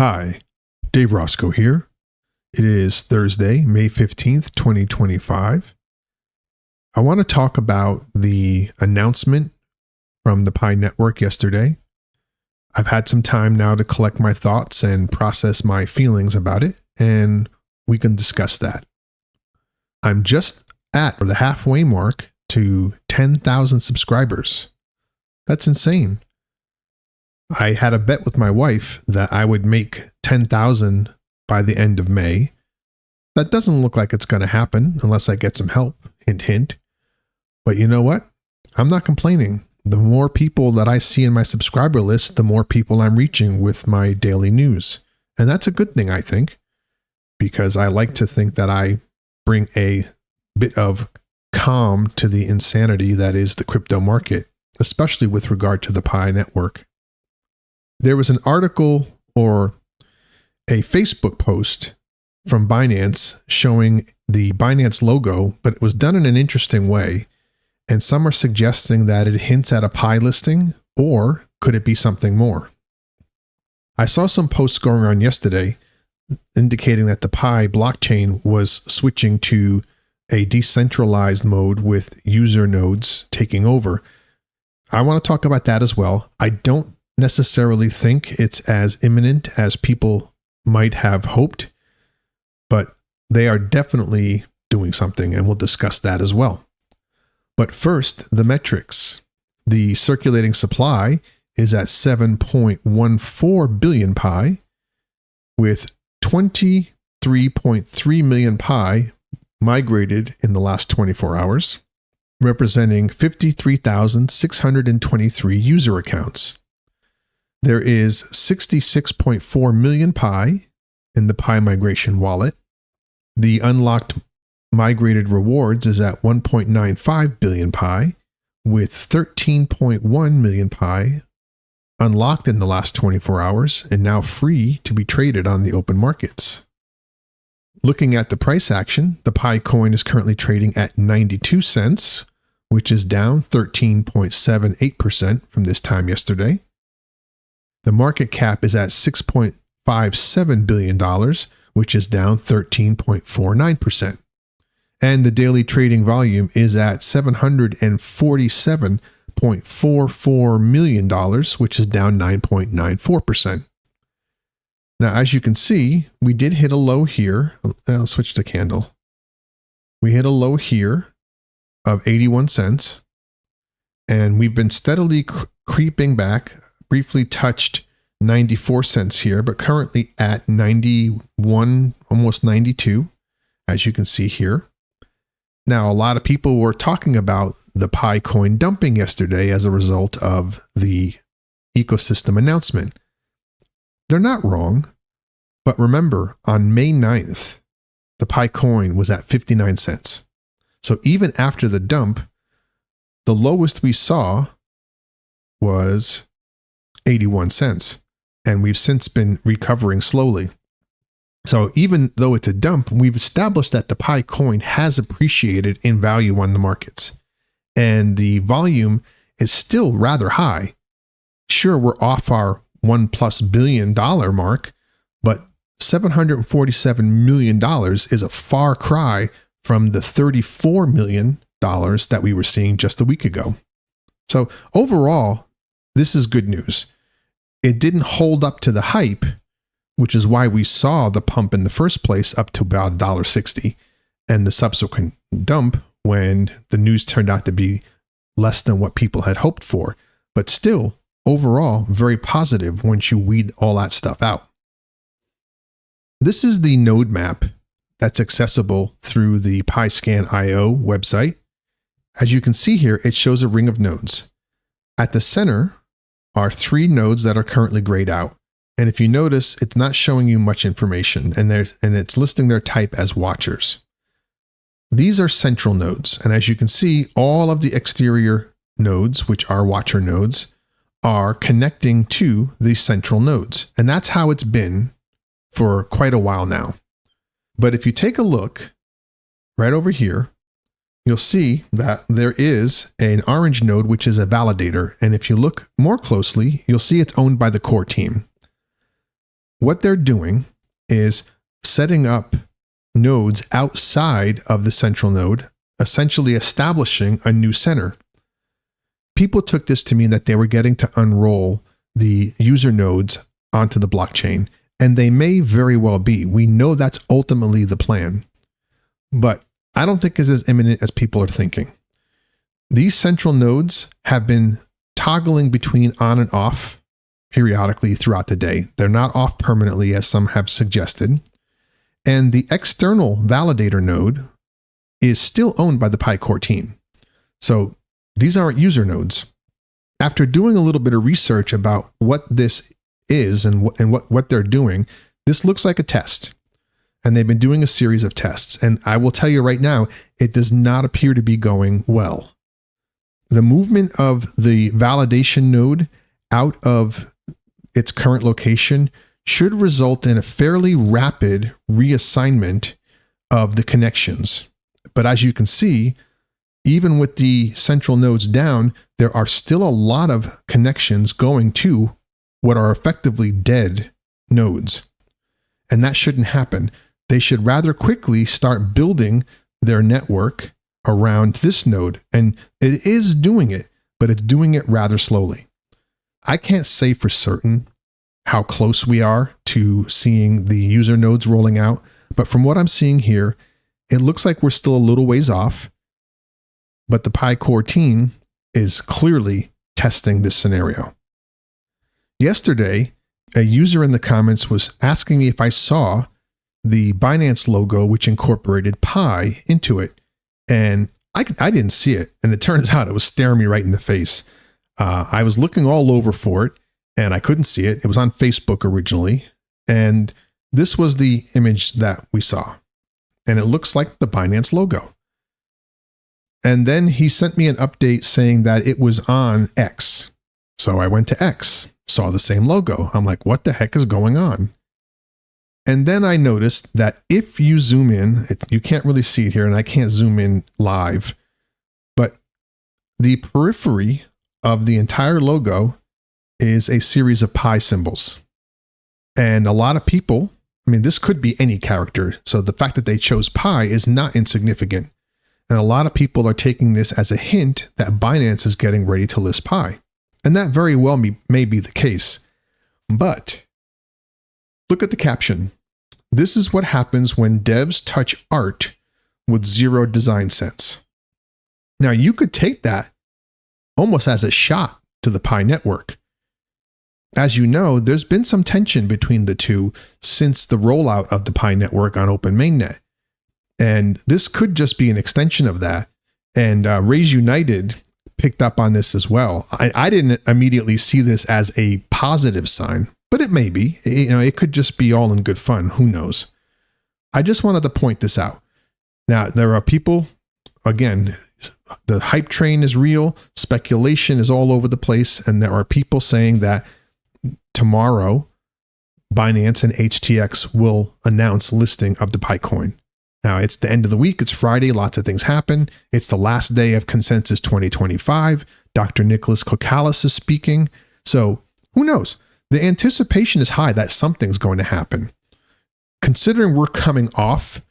Hi, Dave Roscoe here. It is Thursday, May 15th, 2025. I want to talk about the announcement from the Pi Network yesterday. I've had some time now to collect my thoughts and process my feelings about it, and we can discuss that. I'm just at the halfway mark to 10,000 subscribers. That's insane. I had a bet with my wife that I would make 10,000 by the end of May. That doesn't look like it's going to happen unless I get some help, hint, hint. But you know what? I'm not complaining. The more people that I see in my subscriber list, the more people I'm reaching with my daily news. And that's a good thing, I think, because I like to think that I bring a bit of calm to the insanity that is the crypto market, especially with regard to the Pi Network. There was an article or a Facebook post from Binance showing the Binance logo, but it was done in an interesting way. And some are suggesting that it hints at a Pi listing, or could it be something more? I saw some posts going around yesterday indicating that the Pi blockchain was switching to a decentralized mode with user nodes taking over. I want to talk about that as well. I don't necessarily think it's as imminent as people might have hoped, but they are definitely doing something, and we'll discuss that as well. But first, the metrics. The circulating supply is at 7.14 billion Pi, with 23.3 million Pi migrated in the last 24 hours, representing 53,623 user accounts. There is 66.4 million Pi in the Pi migration wallet. The unlocked migrated rewards is at 1.95 billion Pi, with 13.1 million Pi unlocked in the last 24 hours and now free to be traded on the open markets. Looking at the price action, the Pi coin is currently trading at 92 cents, which is down 13.78% from this time yesterday. The market cap is at $6.57 billion, which is down 13.49%. And the daily trading volume is at $747.44 million, which is down 9.94%. Now, as you can see, we did hit a low here. I'll switch to candle. We hit a low here of 81 cents, and we've been steadily creeping back. Briefly touched 94 cents here, but currently at 91, almost 92, as you can see here. Now, a lot of people were talking about the Pi coin dumping yesterday as a result of the ecosystem announcement. They're not wrong, but remember, on May 9th, the Pi coin was at 59 cents. So even after the dump, the lowest we saw was 81 cents, and we've since been recovering slowly. So even though it's a dump, we've established that the Pi coin has appreciated in value on the markets, and the volume is still rather high. Sure, we're off our $1+ billion mark, but $747 million is a far cry from the $34 million that we were seeing just a week ago. So overall, this is good news. It didn't hold up to the hype, which is why we saw the pump in the first place up to about $1.60 and the subsequent dump when the news turned out to be less than what people had hoped for. But still, overall, very positive once you weed all that stuff out. This is the node map that's accessible through the PiScan.io website. As you can see here, it shows a ring of nodes. At the center are 3 nodes that are currently grayed out. And if you notice, it's not showing you much information, and it's listing their type as watchers. These are central nodes, and as you can see, all of the exterior nodes, which are watcher nodes, are connecting to the central nodes. And that's how it's been for quite a while now. But if you take a look right over here, you'll see that there is an orange node, which is a validator. And if you look more closely, you'll see it's owned by the core team. what they're doing is setting up nodes outside of the central node, essentially establishing a new center. People took this to mean that they were getting to unroll the user nodes onto the blockchain, and they may very well be. We know that's ultimately the plan, but I don't think it's as imminent as people are thinking. These central nodes have been toggling between on and off periodically throughout the day. They're not off permanently, as some have suggested. And the external validator node is still owned by the Pi core team. So these aren't user nodes. After doing a little bit of research about what this is and what they're doing, this looks like a test. And they've been doing a series of tests. And I will tell you right now, it does not appear to be going well. The movement of the validation node out of its current location should result in a fairly rapid reassignment of the connections. But as you can see, even with the central nodes down, there are still a lot of connections going to what are effectively dead nodes. And that shouldn't happen. They should rather quickly start building their network around this node. And it is doing it, but it's doing it rather slowly. I can't say for certain how close we are to seeing the user nodes rolling out, but from what I'm seeing here, it looks like we're still a little ways off, but the Pi core team is clearly testing this scenario. Yesterday, a user in the comments was asking me if I saw the Binance logo, which incorporated Pi into it, and I didn't see it, and it turns out it was staring me right in the face. I was looking all over for it, and I couldn't see it. It was on Facebook originally, and this was the image that we saw. And it looks like the Binance logo. And then he sent me an update saying that it was on X. So I went to X, saw the same logo. I'm like, what the heck is going on? And then I noticed that if you zoom in, you can't really see it here, and I can't zoom in live, but the periphery of the entire logo is a series of Pi symbols. And a lot of people, I mean, this could be any character. So the fact that they chose Pi is not insignificant. And a lot of people are taking this as a hint that Binance is getting ready to list Pi. And that very well may be the case. But look at the caption. This is what happens when devs touch art with zero design sense. Now, you could take that almost as a shot to the Pi network. As you know, there's been some tension between the two since the rollout of the Pi network on Open Mainnet. And this could just be an extension of that. And Raise United picked up on this as well. I didn't immediately see this as a positive sign, but it may be. It could just be all in good fun. Who knows? I just wanted to point this out. Now, there are people, again, the hype train is real. Speculation is all over the place. And there are people saying that tomorrow, Binance and HTX will announce listing of the Pi coin. Now, it's the end of the week. It's Friday. Lots of things happen. It's the last day of Consensus 2025. Dr. Nicholas Kokalis is speaking. So who knows? The anticipation is high that something's going to happen. Considering we're coming off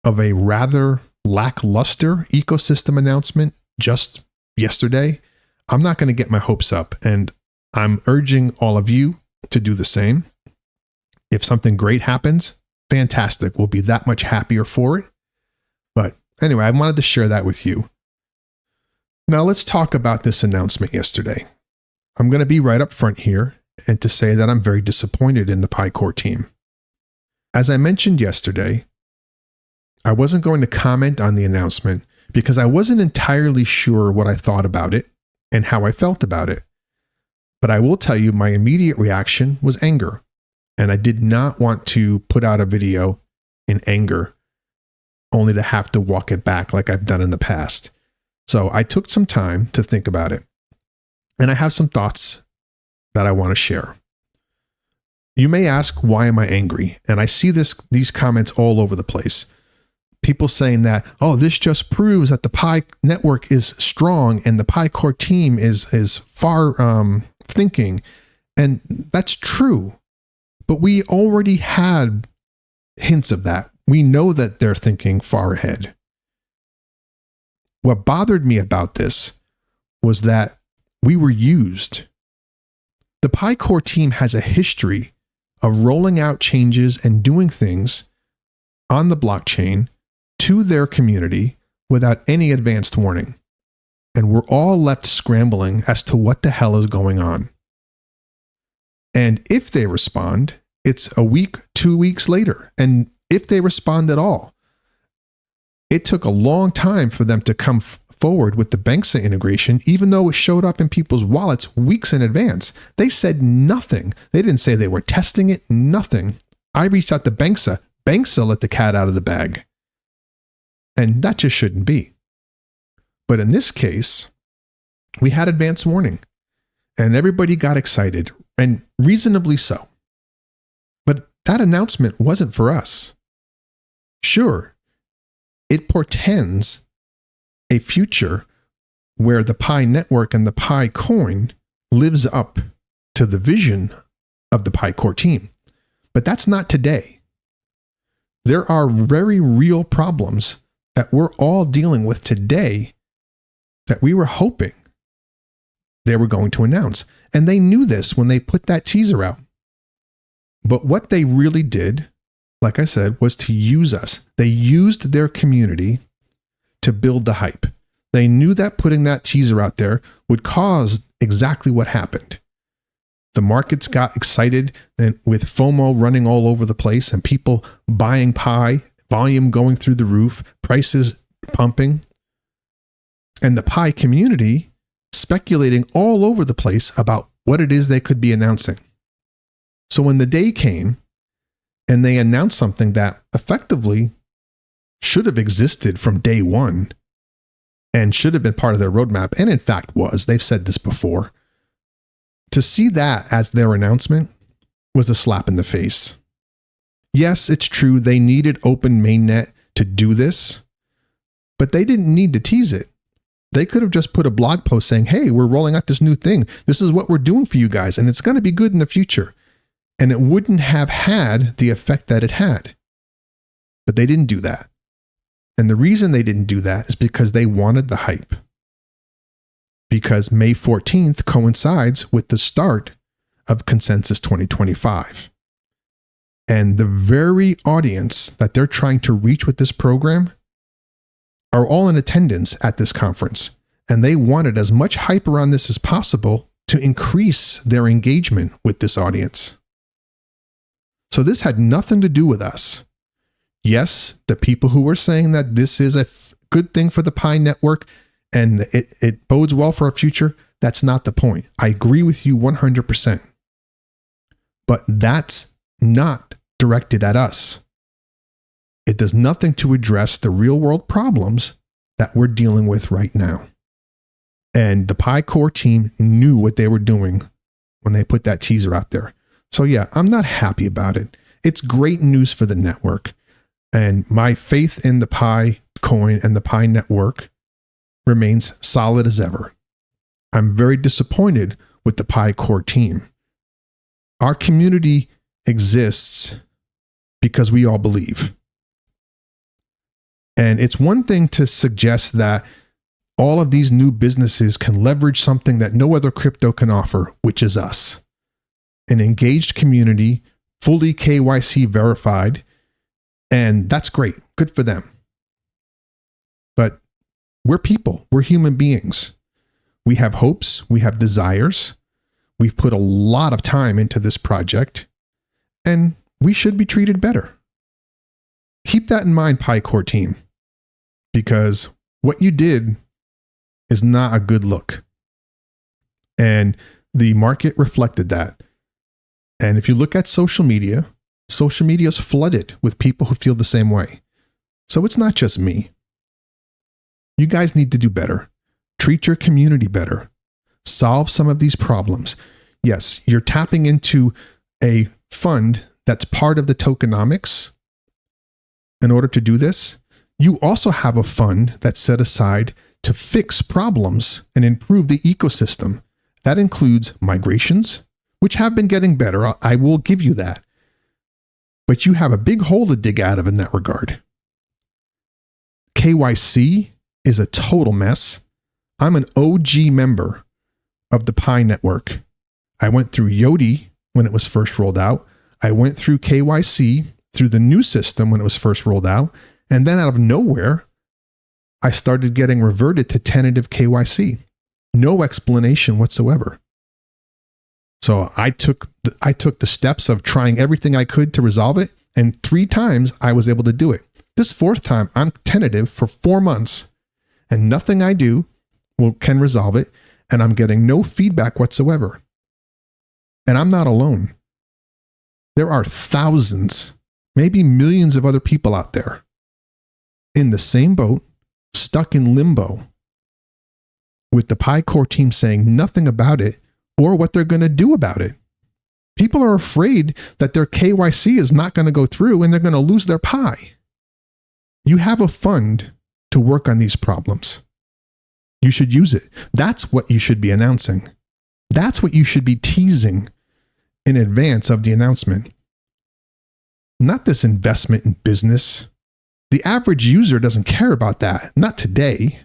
of a rather lackluster ecosystem announcement just yesterday, I'm not going to get my hopes up. And I'm urging all of you to do the same. If something great happens, fantastic. We'll be that much happier for it. But anyway, I wanted to share that with you. Now let's talk about this announcement yesterday. I'm going to be right up front here and to say that I'm very disappointed in the Pi core team. As I mentioned yesterday, I wasn't going to comment on the announcement because I wasn't entirely sure what I thought about it and how I felt about it. But I will tell you my immediate reaction was anger. And I did not want to put out a video in anger, only to have to walk it back like I've done in the past. So I took some time to think about it. And I have some thoughts that I want to share. You may ask, why am I angry? And I see these comments all over the place. People saying that, oh, this just proves that the Pi network is strong and the Pi core team is far thinking. And that's true. But we already had hints of that. We know that they're thinking far ahead. What bothered me about this was that we were used. The Pi Core team has a history of rolling out changes and doing things on the blockchain to their community without any advanced warning. And we're all left scrambling as to what the hell is going on. And if they respond, it's a week, 2 weeks later. And if they respond at all, it took a long time for them to come forward with the Banksa integration, even though it showed up in people's wallets weeks in advance. They said nothing. They didn't say they were testing it, nothing. I reached out to Banksa. Banksa let the cat out of the bag. And that just shouldn't be. But in this case, we had advance warning and everybody got excited, and reasonably so. But that announcement wasn't for us. Sure, it portends a future where the Pi network and the Pi coin lives up to the vision of the Pi Core team. But that's not today. There are very real problems that we're all dealing with today that we were hoping they were going to announce. And they knew this when they put that teaser out. But what they really did, like I said, was to use us. They used their community to build the hype. They knew that putting that teaser out there would cause exactly what happened. The markets got excited and with FOMO running all over the place and people buying Pi, volume going through the roof, prices pumping, and the Pi community speculating all over the place about what it is they could be announcing. So when the day came and they announced something that effectively should have existed from day one and should have been part of their roadmap, and in fact was, they've said this before, to see that as their announcement was a slap in the face. Yes, it's true, they needed open mainnet to do this, but they didn't need to tease it. They could have just put a blog post saying, hey, we're rolling out this new thing. This is what we're doing for you guys, and it's going to be good in the future. And it wouldn't have had the effect that it had. But they didn't do that. And the reason they didn't do that is because they wanted the hype. Because May 14th coincides with the start of Consensus 2025. And the very audience that they're trying to reach with this program are all in attendance at this conference, and they wanted as much hype around this as possible to increase their engagement with this audience. So this had nothing to do with us. Yes, the people who were saying that this is a good thing for the Pi network and it bodes well for our future, that's not the point. I agree with you 100%. But that's not directed at us. It does nothing to address the real world problems that we're dealing with right now. And the Pi Core team knew what they were doing when they put that teaser out there. So yeah, I'm not happy about it. It's great news for the network. And my faith in the Pi coin and the Pi network remains solid as ever. I'm very disappointed with the Pi Core team. Our community exists because we all believe. And it's one thing to suggest that all of these new businesses can leverage something that no other crypto can offer, which is us. An engaged community, fully KYC verified, and that's great. Good for them. But we're people. We're human beings. We have hopes. We have desires. We've put a lot of time into this project, and we should be treated better. Keep that in mind, Pi Core team. Because what you did is not a good look. And the market reflected that. And if you look at social media is flooded with people who feel the same way. So it's not just me. You guys need to do better. Treat your community better. Solve some of these problems. Yes, you're tapping into a fund that's part of the tokenomics in order to do this. You also have a fund that's set aside to fix problems and improve the ecosystem. That includes migrations, which have been getting better. I will give you that. but you have a big hole to dig out of in that regard. KYC is a total mess. I'm an OG member of the Pi network. I went through Yoti when it was first rolled out. I went through KYC through the new system when it was first rolled out. And then out of nowhere, I started getting reverted to tentative KYC. No explanation whatsoever. So I took the steps of trying everything I could to resolve it. And 3 times I was able to do it. This 4th time, I'm tentative for 4 months and nothing I do can resolve it. And I'm getting no feedback whatsoever. And I'm not alone. There are thousands, maybe millions of other people out there in the same boat, stuck in limbo, with the Pi core team saying nothing about it or what they're going to do about it. People are afraid that their KYC is not going to go through and they're going to lose their Pi. You have a fund to work on these problems. You should use it. That's what you should be announcing. That's what you should be teasing in advance of the announcement. Not this investment in business. The average user doesn't care about that. Not today.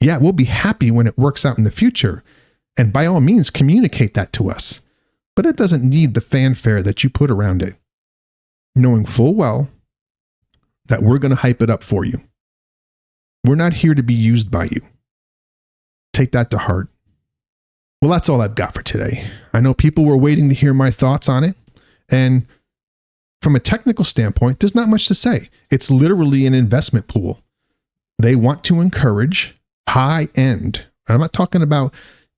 Yeah, we'll be happy when it works out in the future. And by all means, communicate that to us. But it doesn't need the fanfare that you put around it. Knowing full well that we're going to hype it up for you. We're not here to be used by you. Take that to heart. Well, that's all I've got for today. I know people were waiting to hear my thoughts on it. And from a technical standpoint, there's not much to say. It's literally an investment pool. They want to encourage high-end. I'm not talking about,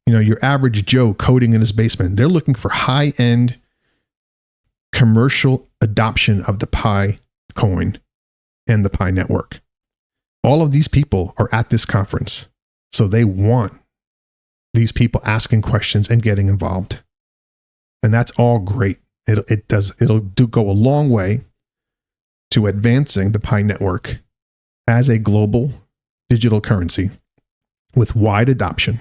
your average Joe coding in his basement. They're looking for high-end commercial adoption of the Pi coin and the Pi network. All of these people are at this conference. So they want these people asking questions and getting involved. And that's all great. It'll go a long way to advancing the Pi network as a global digital currency with wide adoption.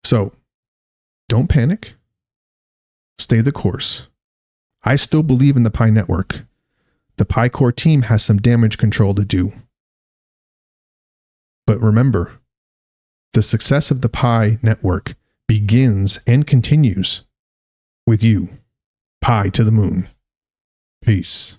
So don't panic. Stay the course. I still believe in the Pi network. The Pi core team has some damage control to do. But remember, the success of the Pi network begins and continues with you. Pi to the moon. Peace.